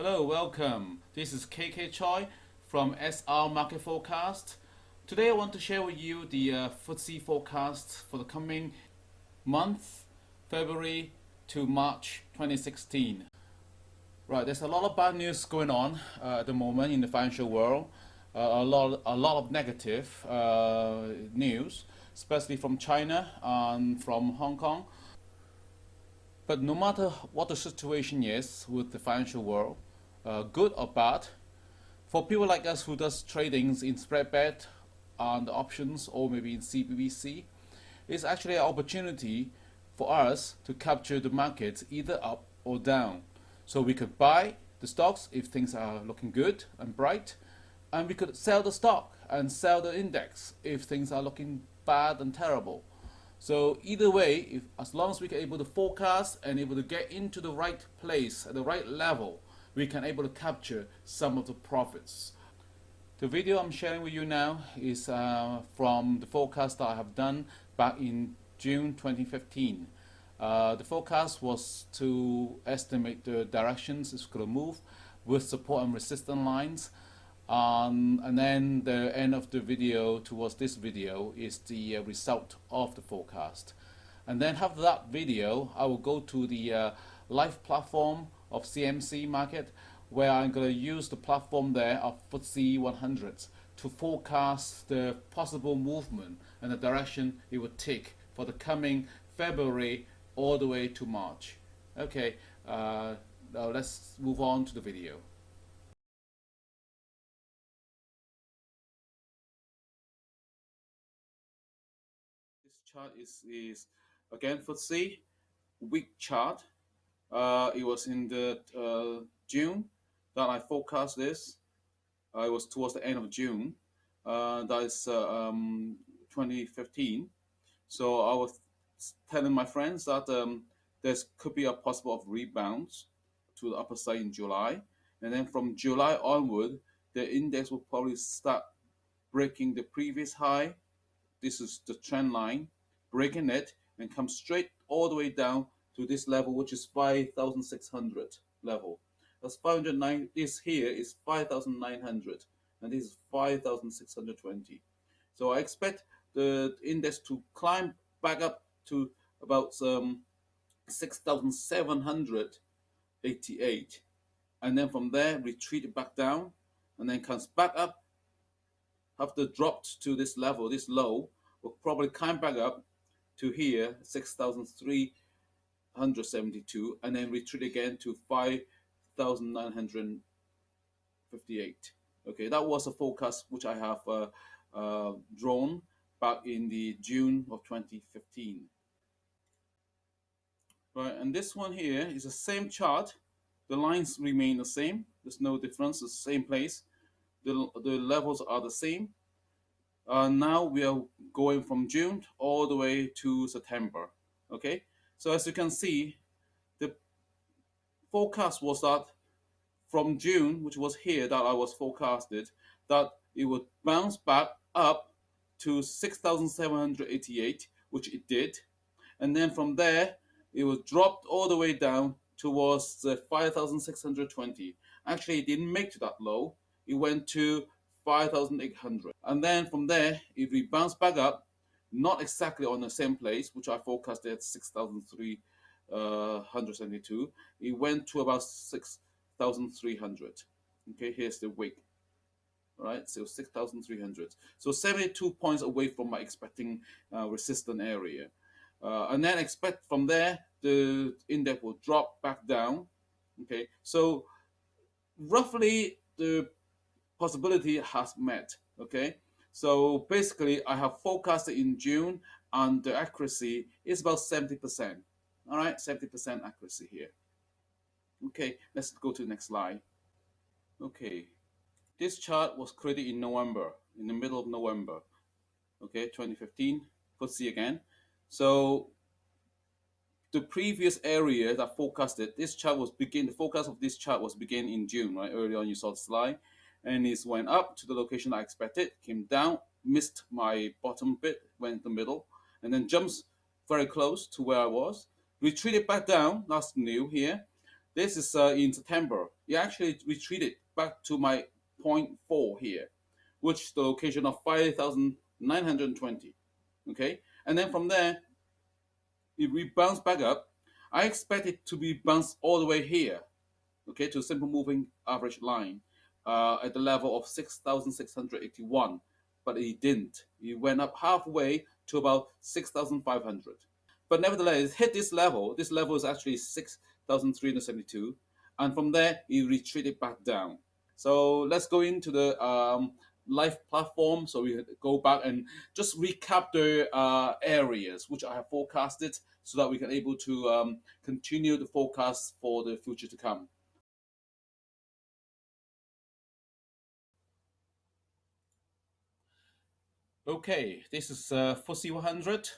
Hello, welcome. This is KK Choi from SR Market Forecast. Today I want to share with you the FTSE forecast for the coming month, February to March 2016. Right, there's a lot of bad news going on at the moment in the financial world. A lot of negative news, especially from China and from Hong Kong. But no matter what the situation is with the financial world, good or bad, for people like us who does tradings in spread bet and options or maybe in CBBC, it's actually an opportunity for us to capture the market either up or down. So we could buy the stocks if things are looking good and bright, and we could sell the stock and sell the index if things are looking bad and terrible. So either way, as long as we are able to forecast and able to get into the right place at the right level, we can able to capture some of the profits. The video I'm sharing with you now is from the forecast that I have done back in June 2015. The forecast was to estimate the directions it's going to move with support and resistance lines. And then the end of the video towards this video is the result of the forecast. And then after that video, I will go to the live platform of CMC market, where I'm going to use the platform there of FTSE 100 to forecast the possible movement and the direction it would take for the coming February all the way to March. Okay, now let's move on to the video. This chart is again FTSE week chart. It was in the June that I forecast this. It was towards the end of June. That is 2015. So I was telling my friends that there could be a possible of rebounds to the upper side in July, and then from July onward, the index will probably start breaking the previous high. This is the trend line, breaking it and come straight all the way down to this level, which is 5,600 level. That's 509. This here is 5,900, and this is 5,620. So I expect the index to climb back up to about 6,788, and then from there retreat back down, and then comes back up. After dropped to this level, this low, will probably climb back up to here, 6,372, and then retreat again to 5,958. Okay, that was a forecast which I have drawn back in the June of 2015. Right, and this one here is the same chart. The lines remain the same. There's no difference. It's the same place. The levels are the same. Now we are going from June all the way to September. Okay, so as you can see, the forecast was that from June, which was here that I was forecasted, that it would bounce back up to 6,788, which it did, and then from there it was dropped all the way down towards the 5,620. Actually, it didn't make to that low. It went to 5,800, and then from there it rebounded back up, not exactly on the same place, which I forecasted at 6,372. It went to about 6,300. Okay, here's the wick. All right, so 6,300. So 72 points away from my expecting resistant area. And then expect from there the index will drop back down. Okay, so roughly the possibility has met. Okay, so basically I have forecasted in June, and the accuracy is about 70%. All right, 70% accuracy here. Okay, let's go to the next slide. Okay, this chart was created in November, in the middle of November. Okay, 2015. FTSE again. So the previous area that forecasted this chart was begin. The forecast of this chart was begin in June, right? Early on, you saw the slide, and it went up to the location I expected, came down, missed my bottom bit, went in the middle, and then jumps very close to where I was, retreated back down. That's new here. This is in September. It actually retreated back to my point 4 here, which is the location of 5,920. Okay, and then from there, if we bounce back up, I expect it to be bounced all the way here, okay, to a simple moving average line at the level of 6,681, but it didn't. It went up halfway to about 6,500. But nevertheless, it hit this level. This level is actually 6,372, and from there, it retreated back down. So let's go into the live platform. So we go back and just recap the areas which I have forecasted so that we can able to continue the forecast for the future to come. Okay, this is FTSE 100.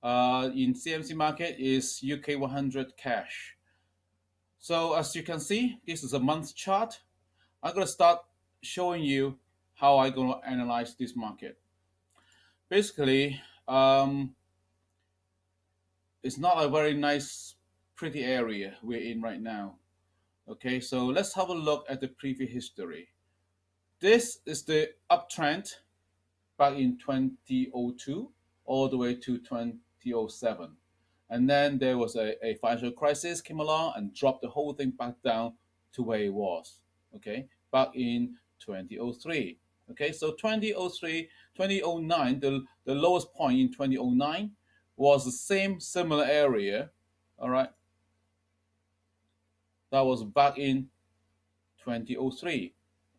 In CMC market is UK 100 cash. So as you can see, this is a month chart. I'm going to start showing you how I'm going to analyze this market. Basically, it's not a very nice, pretty area we're in right now. Okay, so let's have a look at the previous history. This is the uptrend back in 2002 all the way to 2007. And then there was a financial crisis came along and dropped the whole thing back down to where it was, okay, back in 2003. Okay, so 2003, 2009, the lowest point in 2009 was the same similar area, all right, that was back in 2003.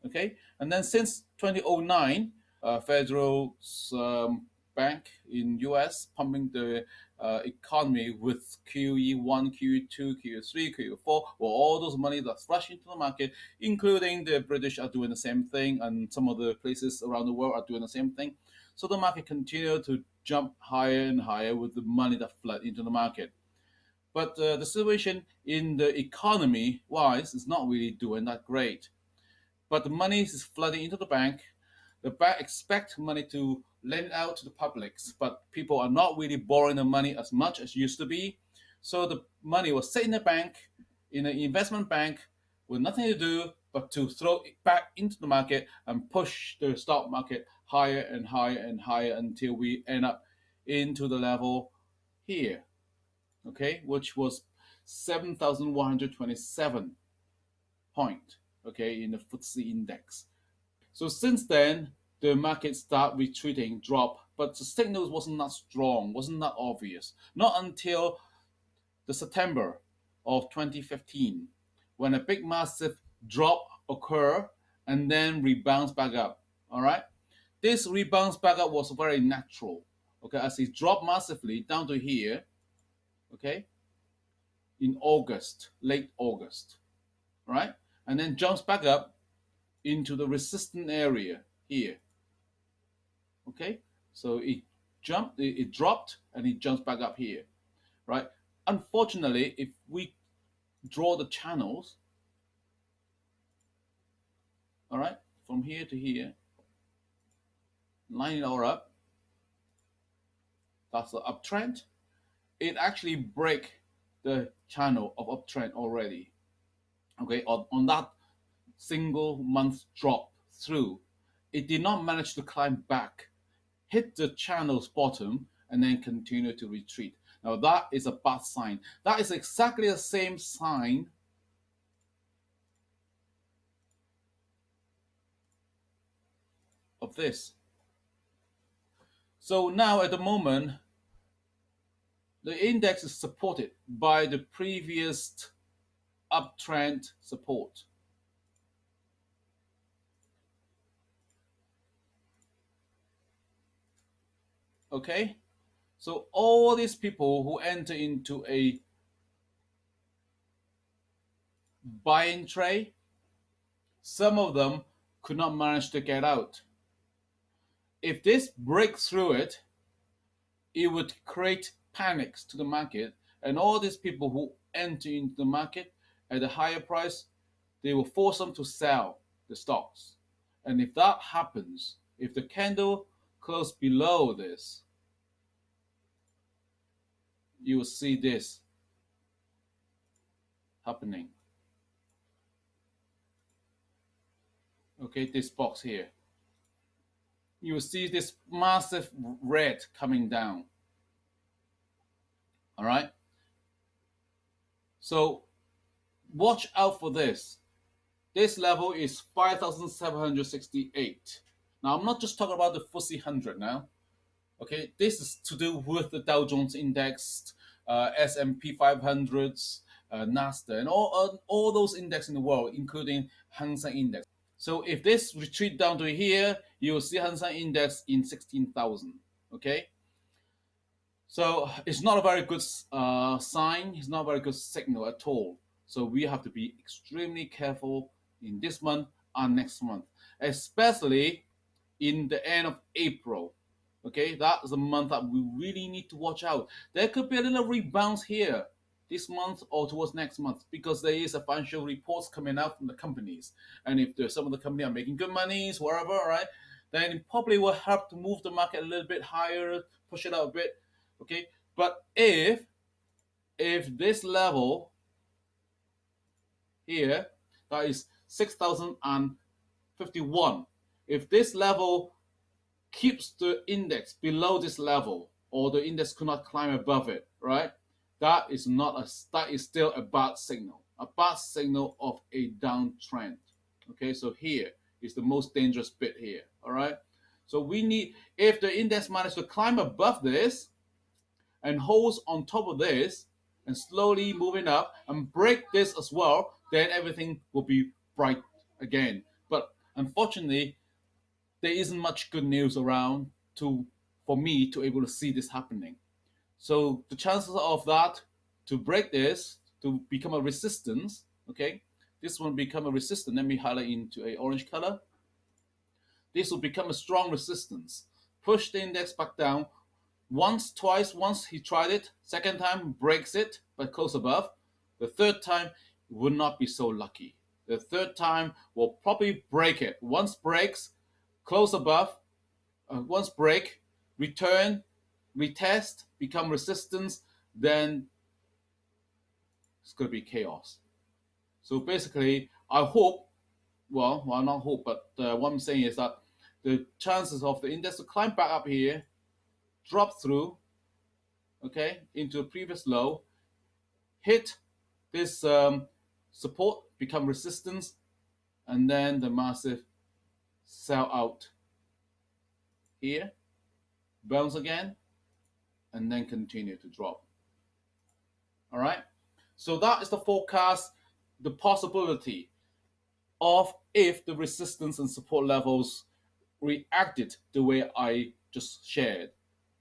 Okay, and then since 2009, Federal Bank in US pumping the economy with QE1, QE2, QE3, QE4, well, all those money that's rushing into the market, including the British are doing the same thing, and some of the places around the world are doing the same thing. So the market continued to jump higher and higher with the money that flood into the market. But the situation in the economy wise is not really doing that great. But the money is flooding into the bank. The bank expect money to lend out to the publics, but people are not really borrowing the money as much as used to be. So the money was sitting in the bank, in an investment bank, with nothing to do but to throw it back into the market and push the stock market higher and higher and higher until we end up into the level here, okay, which was 7,127 point, okay, in the FTSE index. So since then, the market start retreating, drop, but the signals wasn't that strong, wasn't that obvious. Not until the September of 2015, when a big massive drop occur and then rebounds back up. All right, this rebounds back up was very natural. Okay, as it dropped massively down to here. Okay, in August, late August, right, and then jumps back up into the resistant area here. Okay, so it dropped and it jumps back up here, right? Unfortunately, if we draw the channels, all right, from here to here, line it all up, that's the uptrend. It actually break the channel of uptrend already. Okay, on that single month drop through, it did not manage to climb back, hit the channel's bottom, and then continue to retreat. Now that is a bad sign. That is exactly the same sign of this. So now at the moment, the index is supported by the previous uptrend support. Okay, so all these people who enter into a buying trade, some of them could not manage to get out. If this breaks through it, it would create panics to the market, and all these people who enter into the market at a higher price, they will force them to sell the stocks. And if that happens, if the candle closes below this, you will see this happening. Okay, this box here, you will see this massive red coming down. All right, so watch out for this. This level is 5,768. Now, I'm not just talking about the FTSE 100 now. Okay, this is to do with the Dow Jones Index, S&P 500s, Nasdaq, and all those indexes in the world, including Hang Seng Index. So if this retreat down to here, you will see Hang Seng Index in 16,000. Okay, so it's not a very good sign. It's not a very good signal at all. So we have to be extremely careful in this month and next month, especially in the end of April. Okay, that is a month that we really need to watch out. There could be a little rebound here this month or towards next month because there is a financial reports coming out from the companies, and if there's some of the company are making good monies, wherever, right, then it probably will help to move the market a little bit higher, push it out a bit. Okay, but if this level here, that is 6,051, if this level keeps the index below this level, or the index could not climb above it, right? That is still a bad signal. A bad signal of a downtrend. Okay, so here is the most dangerous bit here. All right. So we need, if the index manages to climb above this and holds on top of this and slowly moving up and break this as well, then everything will be bright again. But unfortunately, there isn't much good news around to for me to able to see this happening. So the chances of that to break this to become a resistance, okay, this will become a resistance. Let me highlight into a orange color. This will become a strong resistance. Push the index back down once, twice. Once he tried it, second time breaks it but close above. The third time will not be so lucky. The third time will probably break it. Once breaks, close above, once break, return, retest, become resistance, then it's going to be chaos. So basically, I hope, well, not hope, but what I'm saying is that the chances of the index to climb back up here, drop through, okay, into a previous low, hit this support, become resistance, and then the massive sell out here, bounce again, and then continue to drop. All right. So that is the forecast, the possibility of if the resistance and support levels reacted the way I just shared.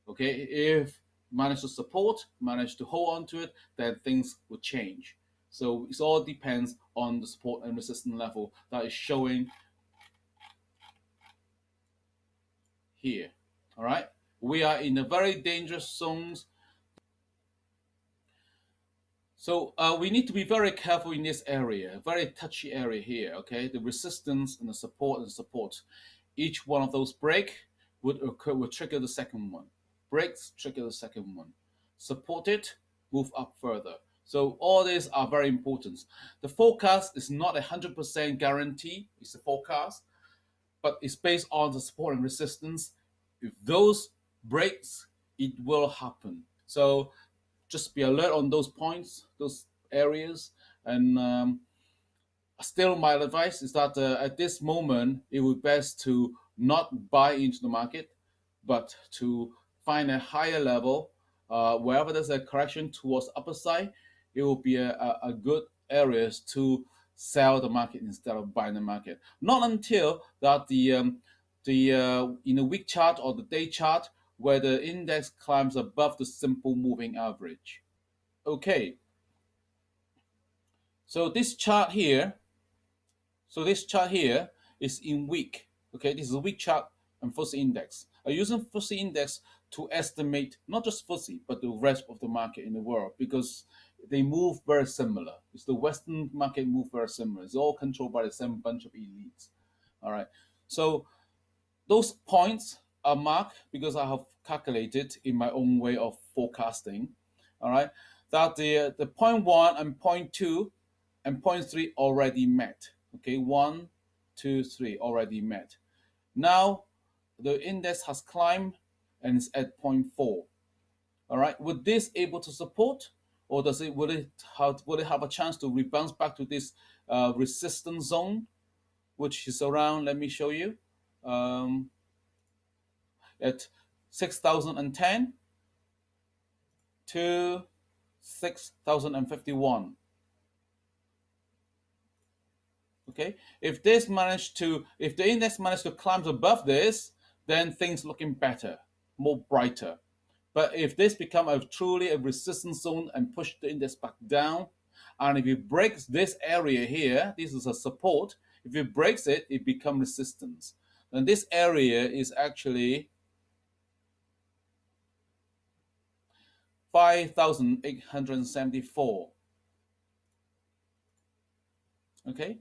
Okay, if manage to support, manage to hold on to it, then things will change. So it all depends on the support and resistance level that is showing here. All right, we are in a very dangerous zones. So we need to be very careful in this area, very touchy area here. Okay, the resistance and the support. Each one of those break would trigger the second one. Breaks trigger the second one. Support it, move up further. So all these are very important. The forecast is not 100% guarantee. It's a forecast, but it's based on the support and resistance. If those breaks, it will happen. So just be alert on those points, those areas, and still my advice is that at this moment it would be best to not buy into the market, but to find a higher level. Wherever there's a correction towards the upper side, it will be a good areas to sell the market instead of buying the market. Not until that the in a week chart or the day chart where the index climbs above the simple moving average. Okay, so this chart here, is in week. Okay, this is a week chart and FTSE index. I'm using FTSE index to estimate not just FTSE but the rest of the market in the world because they move very similar. It's the Western market move very similar. It's all controlled by the same bunch of elites. All right, so those points are marked because I have calculated in my own way of forecasting. All right, that the point one and point two and point three already met. Okay, one, 2, 3 already met. Now the index has climbed and it's at point 0.4. All right, would this able to support, or does it will it have a chance to rebound back to this resistance zone, which is around? Let me show you, um, at 6,010 to 6,051. Okay, if the index managed to climb above this, then things looking better, more brighter. But if this become truly a resistance zone and push the index back down, and if it breaks this area here, this is a support. If it breaks it, it becomes resistance. And this area is actually 5,874. Okay,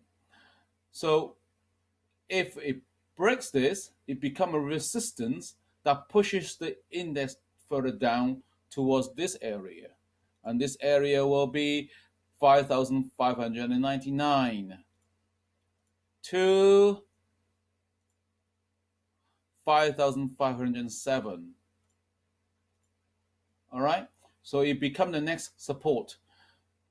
so if it breaks this, it becomes a resistance that pushes the index further down towards this area. And this area will be 5,599 to 5,507. All right, so it becomes the next support.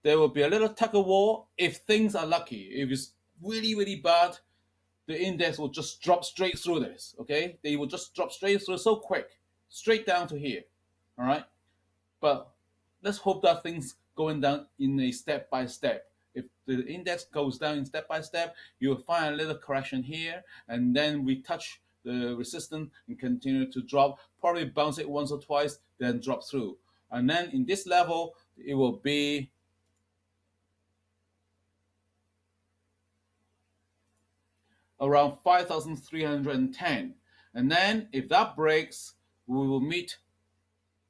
There will be a little tug of war if things are lucky. If it's really, really bad, the index will just drop straight through this. Okay, they will just drop straight through so quick, straight down to here. All right, but let's hope that things going down in a step by step. If the index goes down in step by step, you'll find a little correction here, and then we touch the resistance and continue to drop. Probably bounce it once or twice, then drop through. And then in this level, it will be around 5,310. And then if that breaks, we will meet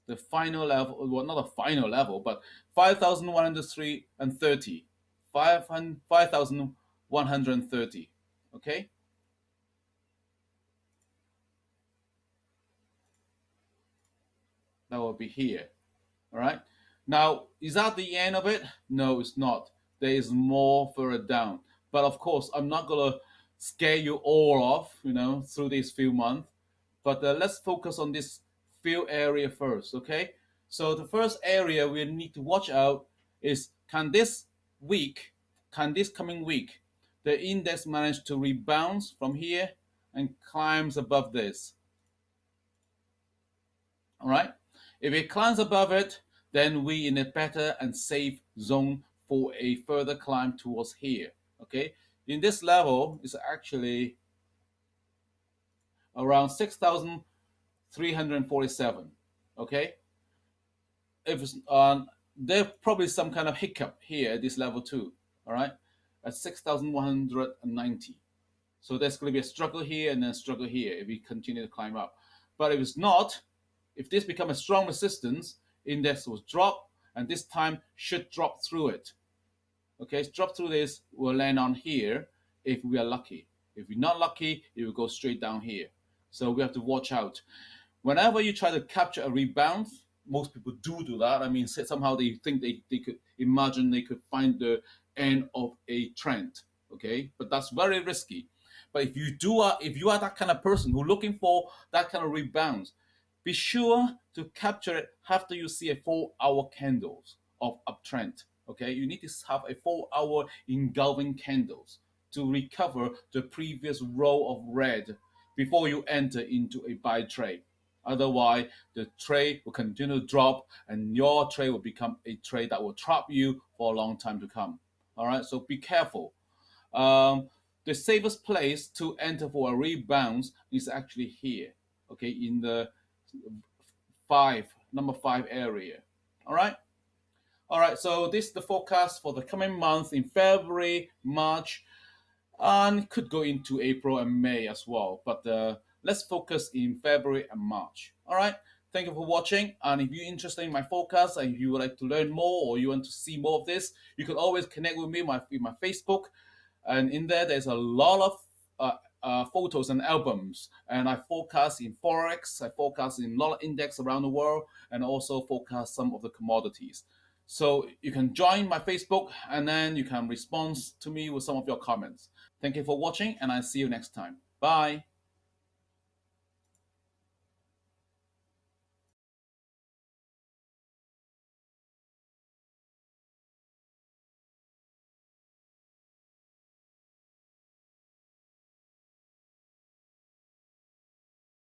the final level, well, not a final level, but 5,103 and 30. 5,130. Okay? That will be here. All right? Now, is that the end of it? No, it's not. There is more further down. But of course, I'm not going to scare you all off, through these few months. But let's focus on this few area first, okay? So the first area we need to watch out is can this coming week, the index manage to rebound from here and climbs above this? All right. If it climbs above it, then we in a better and safe zone for a further climb towards here. Okay. In this level is actually around 6,347. Okay. If there's probably some kind of hiccup here at this level too. All right. At 6,190. So there's going to be a struggle here and then a struggle here if we continue to climb up. But if it's not, if this becomes a strong resistance, index will drop, and this time should drop through it. Okay, drop through this, will land on here if we are lucky. If we're not lucky, it will go straight down here. So we have to watch out. Whenever you try to capture a rebound, most people do that. I mean, somehow they think they could imagine they could find the end of a trend. Okay, but that's very risky. But if you are that kind of person who looking for that kind of rebound, be sure to capture it after you see a 4-hour candles of uptrend. Okay, you need to have a 4-hour engulfing candles to recover the previous row of red before you enter into a buy trade. Otherwise, the trade will continue to drop, and your trade will become a trade that will trap you for a long time to come. All right, so be careful. The safest place to enter for a rebound is actually here. Okay, in the number 5 area. All right. All right. So this is the forecast for the coming month in February, March, and could go into April and May as well. But let's focus in February and March. All right. Thank you for watching. And if you're interested in my forecast and if you would like to learn more or you want to see more of this, you can always connect with me in my Facebook. And in there's a lot of photos and albums, and I forecast in forex, I forecast in a lot of index around the world, and also forecast some of the commodities. So you can join my Facebook and then you can respond to me with some of your comments. Thank you for watching, and I'll see you next time. Bye.